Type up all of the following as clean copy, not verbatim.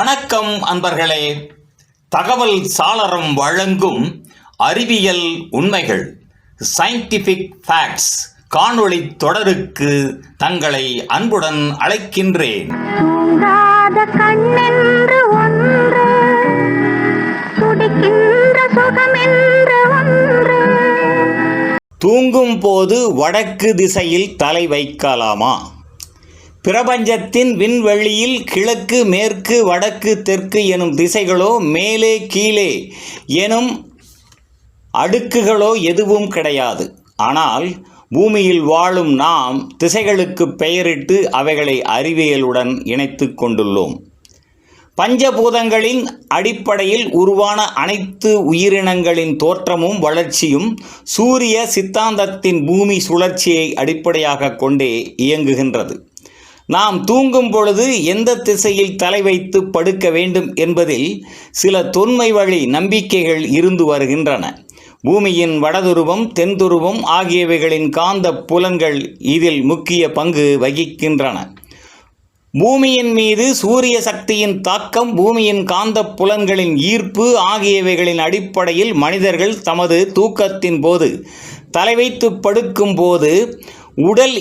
வணக்கம் அன்பர்களே. தகவல் சாளரம் வழங்கும் அறிவியல் உண்மைகள் சயின்டிஃபிக் ஃபேக்ட்ஸ் காணொளி தொடருக்கு தங்களை அன்புடன் அழைக்கின்றேன். தூங்கும் போது வடக்கு திசையில் தலை வைக்கலாமா? பிரபஞ்சத்தின் விண்வெளியில் கிழக்கு, மேற்கு, வடக்கு, தெற்கு எனும் திசைகளோ மேலே கீழே எனும் அடுக்குகளோ எதுவும் கிடையாது. ஆனால் பூமியில் வாழும் நாம் திசைகளுக்கு பெயரிட்டு அவைகளை அறிவியலுடன் இணைத்து கொண்டுள்ளோம். பஞ்சபூதங்களின் அடிப்படையில் உருவான அனைத்து உயிரினங்களின் தோற்றமும் வளர்ச்சியும் சூரிய சித்தாந்தத்தின் பூமி சுழற்சியை அடிப்படையாக கொண்டே இயங்குகின்றது. நாம் தூங்கும் பொழுது எந்த திசையில் தலை வைத்து படுக்க வேண்டும் என்பதில் சில தொன்மை வழி நம்பிக்கைகள் இருந்து வருகின்றன. பூமியின் வடதுருவம், தென்துருவம் ஆகியவைகளின் காந்த புலன்கள் இதில் முக்கிய பங்கு வகிக்கின்றன. பூமியின் மீது சூரிய சக்தியின் தாக்கம், பூமியின் காந்த புலன்களின் ஈர்ப்பு ஆகியவைகளின் அடிப்படையில் மனிதர்கள் தமது தூக்கத்தின் போது தலை வைத்து படுக்கும் போது உடல்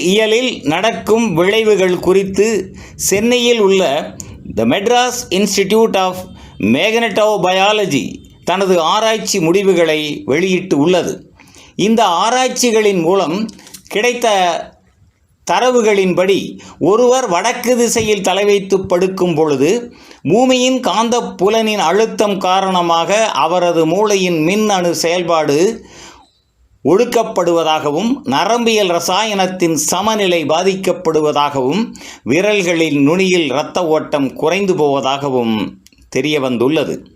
இயலில் நடக்கும் விளைவுகள் குறித்து சென்னையில் உள்ள த மெட்ராஸ் இன்ஸ்டிடியூட் ஆஃப் மேக்னட்டோபயாலஜி தனது ஆராய்ச்சி முடிவுகளை வெளியிட்டு உள்ளது. இந்த ஆராய்ச்சிகளின் மூலம் கிடைத்த தரவுகளின்படி ஒருவர் வடக்கு திசையில் தலை வைத்து படுக்கும் பொழுது பூமியின் காந்த புலனின் அழுத்தம் காரணமாக அவரது மூளையின் மின்னணு செயல்பாடு ஒடுக்கப்படுவதாகவும், நரம்பியல் இரசாயனத்தின் சமநிலை பாதிக்கப்படுவதாகவும், விரல்களின் நுனியில் இரத்த ஓட்டம் குறைந்து போவதாகவும் தெரிய வந்துள்ளது.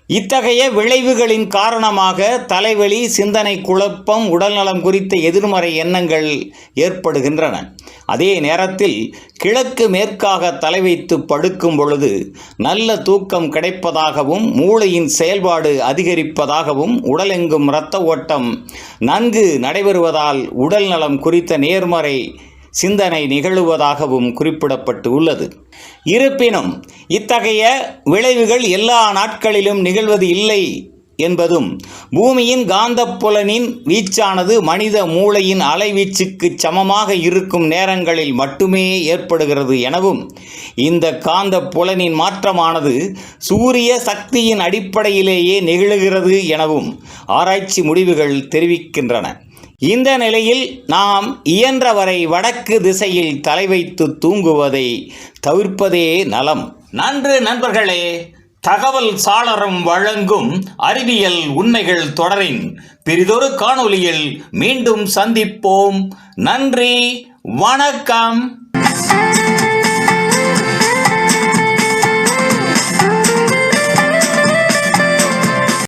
இத்தகைய விளைவுகளின் காரணமாக தலைவலி, சிந்தனை குழப்பம், உடல்நலம் குறித்த எதிர்மறை எண்ணங்கள் ஏற்படுகின்றன. அதே நேரத்தில் கிழக்கு மேற்காக தலை வைத்து படுக்கும் பொழுது நல்ல தூக்கம் கிடைப்பதாகவும், மூளையின் செயல்பாடு அதிகரிப்பதாகவும், உடலெங்கும் இரத்த ஓட்டம் நன்கு நடைபெறுவதால் உடல் நலம் குறித்த நேர்மறை சிந்தனை நிகழுவதாகவும் குறிப்பிடப்பட்டு உள்ளது. இருப்பினும் இத்தகைய விளைவுகள் எல்லா நாட்களிலும் நிகழ்வது இல்லை என்பதும், பூமியின் காந்த புலனின் வீச்சானது மனித மூளையின் அலைவீச்சுக்கு சமமாக இருக்கும் நேரங்களில் மட்டுமே ஏற்படுகிறது எனவும், இந்த காந்த புலனின் மாற்றமானது சூரிய சக்தியின் அடிப்படையிலேயே நிகழுகிறது எனவும் ஆராய்ச்சி முடிவுகள் தெரிவிக்கின்றன. இந்த நிலையில் நாம் இயன்றவரை வடக்கு திசையில் தலை வைத்து தூங்குவதை தவிர்ப்பதே நலம். நன்று நண்பர்களே. தகவல் சாளரம் வழங்கும் அறிவியல் உண்மைகள் தொடரின் பிறிதொரு காணொளியில் மீண்டும் சந்திப்போம். நன்றி, வணக்கம்.